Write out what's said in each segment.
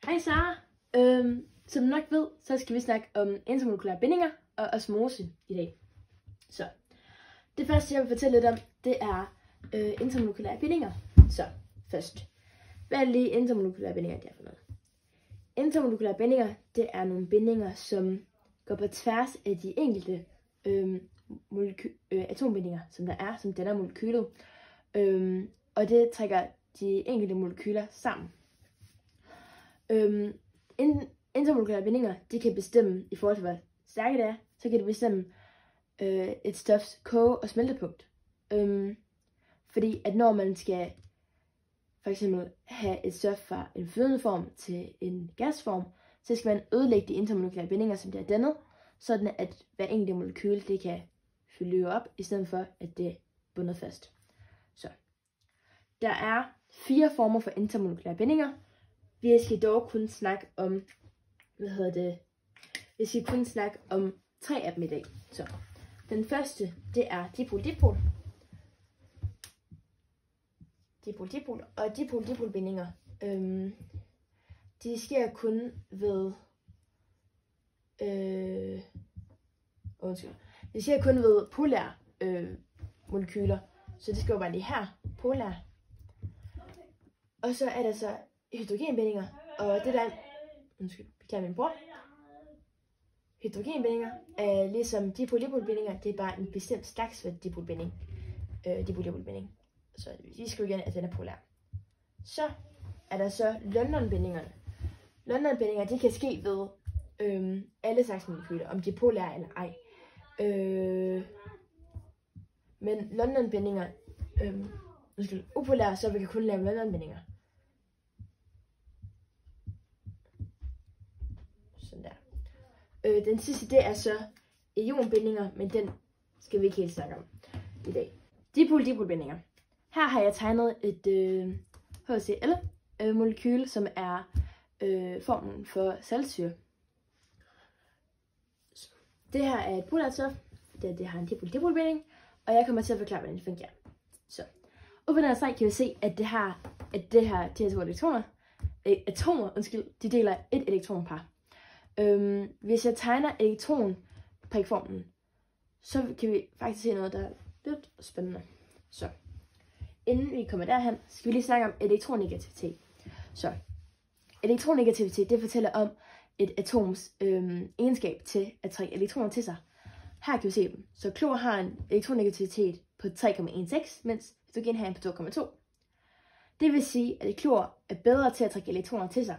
Hej Sara. Som du nok ved, så skal vi snakke om intermolekylære bindinger og osmose i dag. Så det første, jeg vil fortælle lidt om, det er intermolekylære bindinger. Så først, hvad er lige intermolekylære bindinger der for noget? Intermolekylære bindinger, det er nogle bindinger, som går på tværs af de enkelte atombindinger, som der er, som danner molekylet. Og det trækker de enkelte molekyler sammen. Intermolekylære bindinger, de kan bestemme, i forhold til hvor stærke det er, så kan det bestemme et stofs koge- og smeltepunkt. Fordi at når man skal for eksempel have et stof fra en flydende form til en gasform, så skal man ødelægge de intermolekylære bindinger, som der er dannet, sådan at hver enkelt molekyle, det kan fylde op, i stedet for at det er bundet fast. Så der er 4 former for intermolekylære bindinger. Vi skal dog kun snakke om, vi skal kun snakke om 3 af dem i dag. Så den første, det er dipol-dipol. Dipol-dipol og dipol-dipol-bindinger. De sker kun ved det sker kun ved polære molekyler. Så det skal jo bare lige her, polære. Og så er der så hydrogenbindinger, og det der, beklager min bror. Hydrogenbindinger er ligesom dipol-dipol-bindinger, det er bare en bestemt slags dipol-binding. Dipol-dipol-binding. Så vi skriver igen, at den er polær. Så er der så London-bindingerne. London-bindinger, de kan ske ved alle slags molekyler, om de er polære eller ej. Men London-bindinger, upolære, så vi kan kun lave London-bindinger. Sådan der. Den sidste, det er så ionbindinger, men den skal vi ikke helt snakke om i dag. Dipol-dipol-bindinger. Her har jeg tegnet et HCl-molekyle, som er formen for saltsyre. Det her er et polært stof, det har en dipol-dipol-binding, og jeg kommer til at forklare, hvordan det fungerer. Så, ud på den her streg kan vi se, at de her 2 atomer, de deler et elektronpar. Hvis jeg tegner elektronprikformen, så kan vi faktisk se noget, der er lidt spændende. Så, inden vi kommer derhen, skal vi lige snakke om elektronegativitet. Så, elektronegativitet, det fortæller om et atoms egenskab til at trække elektroner til sig. Her kan vi se dem. Så klor har en elektronegativitet på 3,16, mens hydrogen har en på 2,2. Det vil sige, at klor er bedre til at trække elektroner til sig.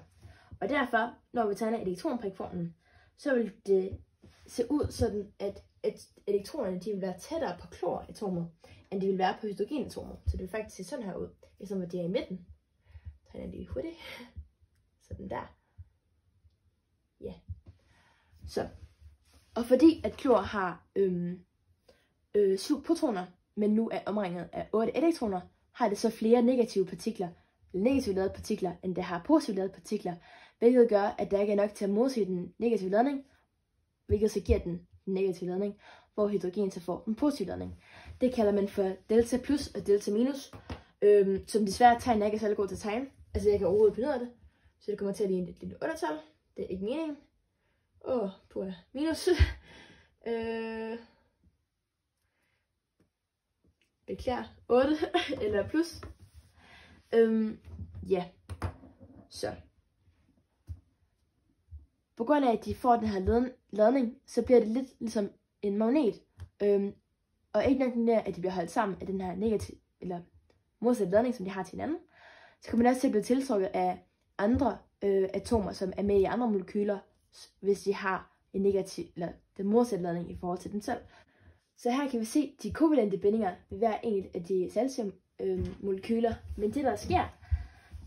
Og derfor, når vi tegner elektronprikformen, så vil det se ud sådan, at elektronerne de vil være tættere på kloratomet, end de vil være på hydrogenatomet. Så det vil faktisk se sådan her ud, ligesom at de er i midten. Tegner lige hurtigt. Sådan der. Ja. Så. Og fordi at klor har 7 protoner, men nu er omringet af 8 elektroner, har det så flere negativt ladede partikler, end det har positivt ladede partikler, hvilket gør, at der ikke er nok til at modsige den negative ladning, hvilket så giver den negative ladning, hvor hydrogen så får en positiv ladning. Det kalder man for delta plus og delta minus, som desværre tegn ikke er særlig god til at tegne. Altså jeg kan overhovedet finde ud af det, så det kommer til at ligne et lille undertal. Det er ikke meningen. På minus. Beklager, 8 eller plus. Ja. Så. På grund af, at de får den her ladning, så bliver det lidt ligesom en magnet. Og ikke nok der, at de bliver holdt sammen af den her negativ eller modsatte ladning, som de har til hinanden, så kan man også til at blive tiltrukket af andre atomer, som er med i andre molekyler, hvis de har en negativ eller den modsatte ladning i forhold til den selv. Så her kan vi se de kovalente bindinger ved hver enkelt af de saltiummolekyler. Men det der sker,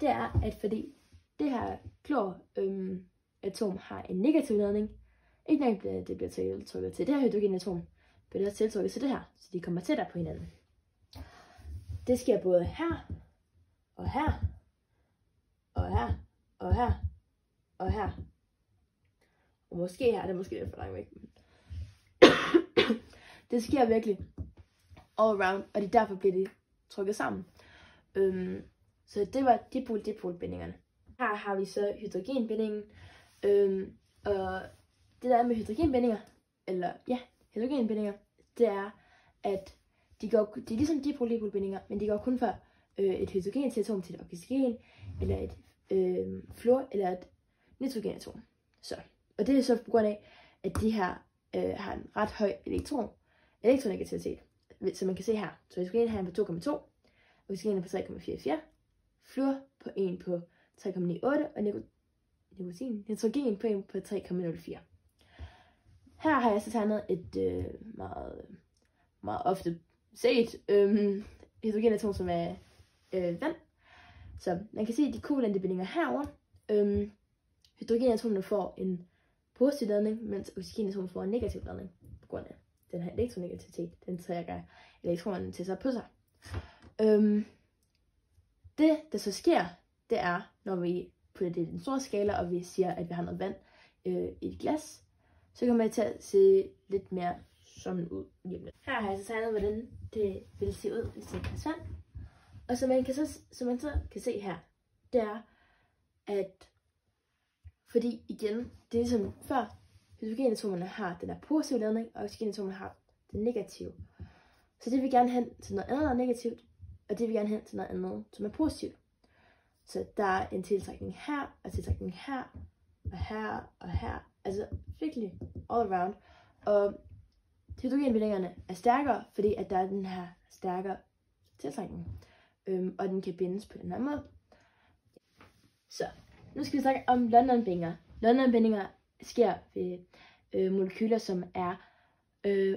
det er, at fordi det her kloratom har en negativ ladning, ikke nok det bliver tiltrukket til det her hydrogenatom, bliver det også tiltrukket til det her, så de kommer tættere på hinanden. Det sker både her, og her, og her, og her, og her. Og måske her, det er måske lidt for langt væk. Det sker virkelig all around, og derfor bliver de trykket sammen. Så det var dipol-dipol-bindingerne. Her har vi så hydrogenbindingen. Og det der er med hydrogenbindinger, hydrogenbindinger, det er, at de er ligesom dipol-dipol-bindinger, men de går kun fra et hydrogenatom til et oxygen, eller et fluor, eller et nitrogenatom. Og det er så på grund af, at de her har en ret høj elektronegativitet, som man kan se her. Så hydrogen har en på 2,2, oxygen på 3,44, fluor på 1 på 3,98, og nitrogen på 1 på 3,04. Her har jeg så tegnet et meget ofte set hydrogenatom, som er vand. Så man kan se de kovalente bindinger herovre. Hydrogenatomerne får en positiv ladning, mens oxygenatomet får en negativ ladning, på grund af den her elektronegativitet. Den trækker elektronerne til sig på sig. Det, der så sker, det er, når vi putter det i den store skala, og vi siger, at vi har noget vand i et glas, så kommer jeg til at se lidt mere sådan ud. Her har jeg så tegnet, hvordan det vil se ud, hvis det er et glas vand. Og som man så kan se her, det er, at fordi igen, det er ligesom før, hydrogenatomerne har den der positive ladning, og oxygenatomerne har den negative. Så det vil gerne hen til noget andet, der er negativt, og det vil gerne hen til noget andet, som er positivt. Så der er en tiltrækning her, og tiltrækning her, og her, og her. Altså virkelig all around. Og hydrogenbindingerne er stærkere, fordi at der er den her stærkere tiltrækning. Og den kan bindes på den her måde. Så nu skal vi snakke om London-bindinger. London-bindinger sker ved molekyler, som er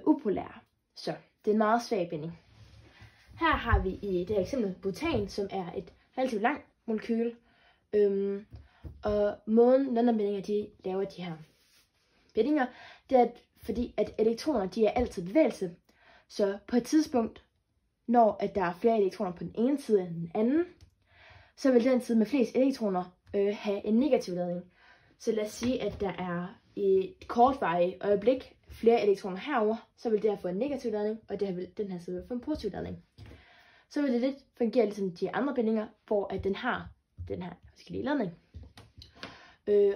upolære. Så det er en meget svag binding. Her har vi i det her eksempel butan, som er et relativt langt molekyle. Og måden London-bindinger de laver de her bindinger, det er fordi at elektroner de er altid i bevægelse. Så på et tidspunkt, når at der er flere elektroner på den ene side end den anden, så vil den side med flest elektroner have en negativ ladning. Så lad os sige, at der er i et kortvarigt øjeblik flere elektroner herover, så vil det her få en negativ ladning, og det her vil den her side få en positiv ladning. Så vil det lidt fungere ligesom de andre bindinger, hvor at den har den her forskellige ladning.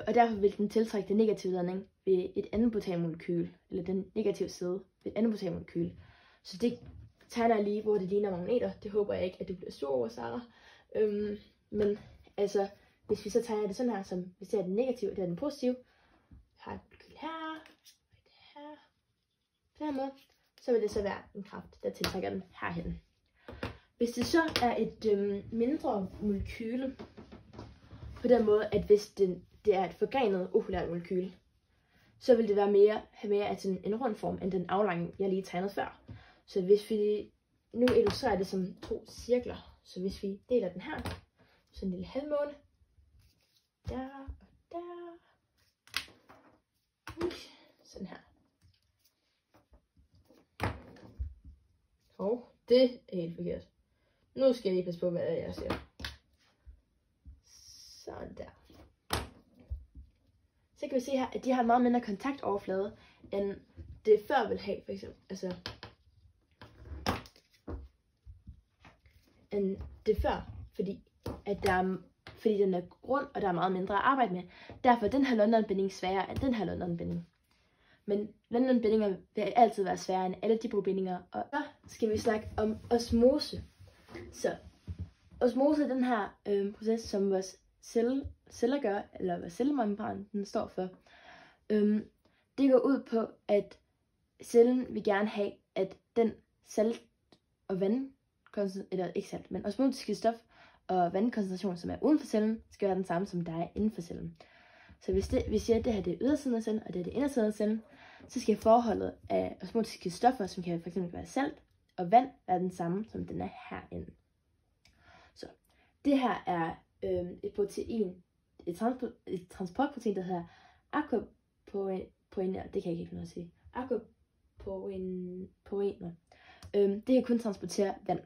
Og derfor vil den tiltrække den negative ladning ved et andet butanmolekyl, eller den negative side ved et andet butanmolekyl. Så det tegner jeg lige, hvor det ligner magneter. Det håber jeg ikke, at du bliver sur over, Sara. Men altså, hvis vi så tegner det sådan her, som hvis det er den negative, og det er den positive, har et molekyl her, og her, på den måde, så vil det så være en kraft, der tiltrækker den herhen. Hvis det så er et mindre molekyle, på den måde, at hvis det er et forgrenet opolært molekyl, så vil det have mere af sådan en rund form, end den aflange, jeg lige tegnede før. Så hvis vi nu illustrerer det som 2 cirkler, så hvis vi deler den her, så en lille halvmåne, der og der, sådan her. Det er helt forkert. Nu skal jeg lige passe på, hvad jeg siger. Sådan der. Så kan vi se her, at de har en meget mindre kontaktoverflade, end det før vil have, for eksempel. Altså, end det før, fordi den er rund, og der er meget mindre at arbejde med. Derfor er den her London-binding sværere end den her London-binding. Men London-bindinger vil altid være sværere end alle dipolbindinger. Og så skal vi snakke om osmose. Så osmose er den her proces, som vores celler gør, eller hvad cellemembran den står for. Det går ud på, at cellen vil gerne have, at den salt og eller ikke salt, men osmotiske stof og vandkoncentration, som er uden for cellen, skal være den samme, som der er inden for cellen. Så hvis vi siger, at det her det er ydersiden af cellen, og det er det indersiden af cellen, så skal forholdet af osmotiske stoffer, som kan fx være salt og vand, være den samme, som den er herinde. Så det her er et protein, et transportprotein, der hedder aquaporiner. Det kan jeg ikke finde ud af at sige. Aquaporiner. Det kan kun transportere vand.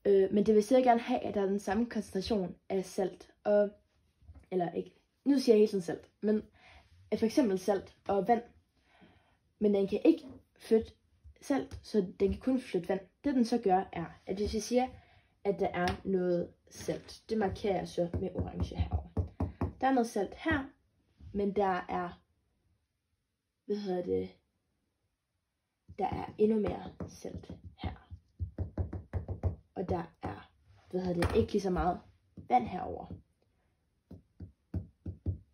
Men det vil sikkert gerne have, at der er den samme koncentration af salt og, eller ikke, nu siger jeg hele tiden salt, men for eksempel salt og vand. Men den kan ikke flytte salt, så den kan kun flytte vand. Det den så gør er, at hvis vi siger, at der er noget salt. Det markerer jeg så med orange herovre. Der er noget salt her, men der er, der er endnu mere salt her. Og der er, ikke lige så meget vand herover.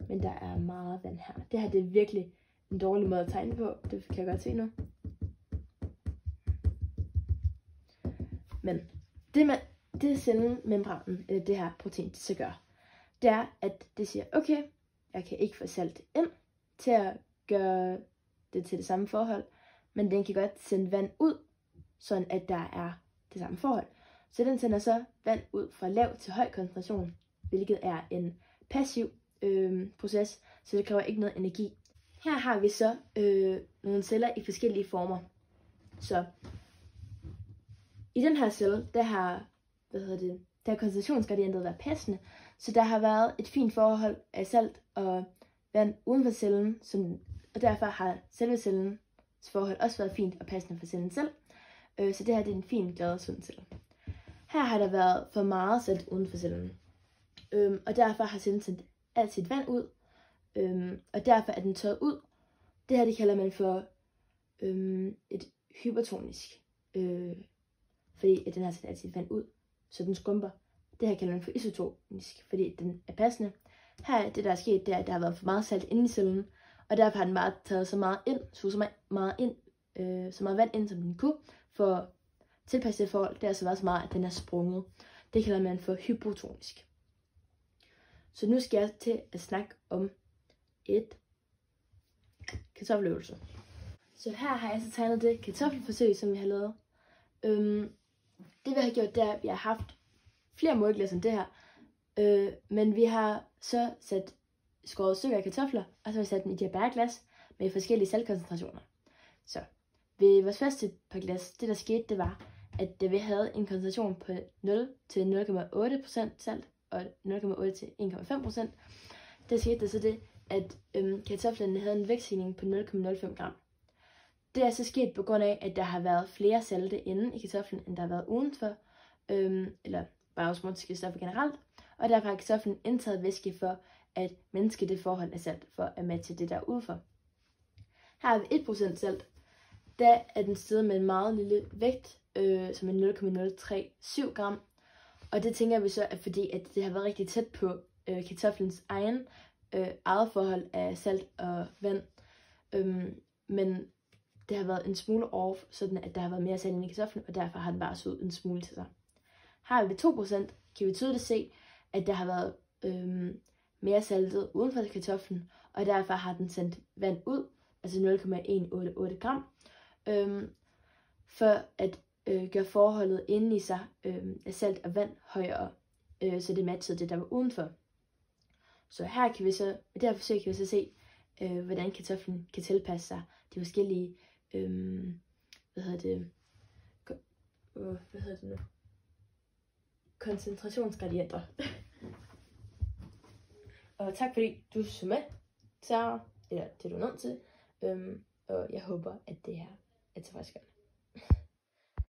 Men der er meget vand her. Det her, det er virkelig en dårlig måde at tegne på. Det kan jeg godt se nu. Men det cellemembranen, eller det her protein, det så gør, det er, at det siger, okay, jeg kan ikke få salt ind til at gøre det til det samme forhold, men den kan godt sende vand ud, sådan at der er det samme forhold. Så den sender så vand ud fra lav til høj koncentration, hvilket er en passiv proces, så det kræver ikke noget energi. Her har vi så nogle celler i forskellige former. Så i den her celle, der har, der har koncentrationsgradientet været passende, så der har været et fint forhold af salt og vand uden for cellen, og derfor har selve cellens forhold også været fint og passende for cellen selv. Så det her det er en fin, glad, sund celle. Her har der været for meget salt uden for cellen, og derfor har cellen sendt alt sit vand ud, og derfor er den tørret ud. Det her det kalder man for et hypertonisk, fordi at den har sendt alt sit vand ud, så den skrumper. Det her kalder man for isotonisk, fordi den er passende. Her det der er sket, det er, at der har været for meget salt inde i cellen, og derfor har den bare taget så meget ind, så meget vand ind, som den kunne, for at tilpasse det forhold. Det har altså været så meget, at den er sprunget. Det kalder man for hypotonisk. Så nu skal jeg til at snakke om et kartoffeløvelse. Så her har jeg så tegnet det kartoffelforsøg, som vi har lavet. Det vi har gjort, det er, at vi har haft flere målglas end det her. Men vi har så skåret stykker af kartofler, og så har vi sat dem i de her bæreglas med forskellige saltkoncentrationer. Så ved vores første par glas, det der skete, det var, at vi havde en koncentration på 0 til 0,8% salt og 0,8 til 1,5%. Der skete der så det, at kartoflerne havde en vægtstigning på 0,05 gram. Det er så sket på grund af, at der har været flere salte inde i kartoflen, end der har været udenfor, eller bare osmotiske stoffer generelt, og derfor har kartoflen indtaget væske for at mindske det forhold af salt, for at matche det der udenfor. Her har vi 1% salt. Der er den steget med en meget lille vægt, som er 0,037 gram, og det tænker vi så er fordi, at det har været rigtig tæt på kartoflens eget forhold af salt og vand, men det har været en smule off, sådan at der har været mere salt i kartoflen, og derfor har den bare suget en smule til sig. Her er vi 2%, kan vi tydeligt se, at der har været mere saltet uden for kartoflen, og derfor har den sendt vand ud, altså 0,188 gram, for at gøre forholdet inde i sig af salt og vand højere, så det matchede det, der var udenfor. Så her kan vi så, i det her forsøg kan vi så se, hvordan kartoflen kan tilpasse sig de forskellige, koncentrationsgradienter. Og tak fordi du så med, Sarah, eller det du er nødt til, og jeg håber, at det her er tilfredsstillende.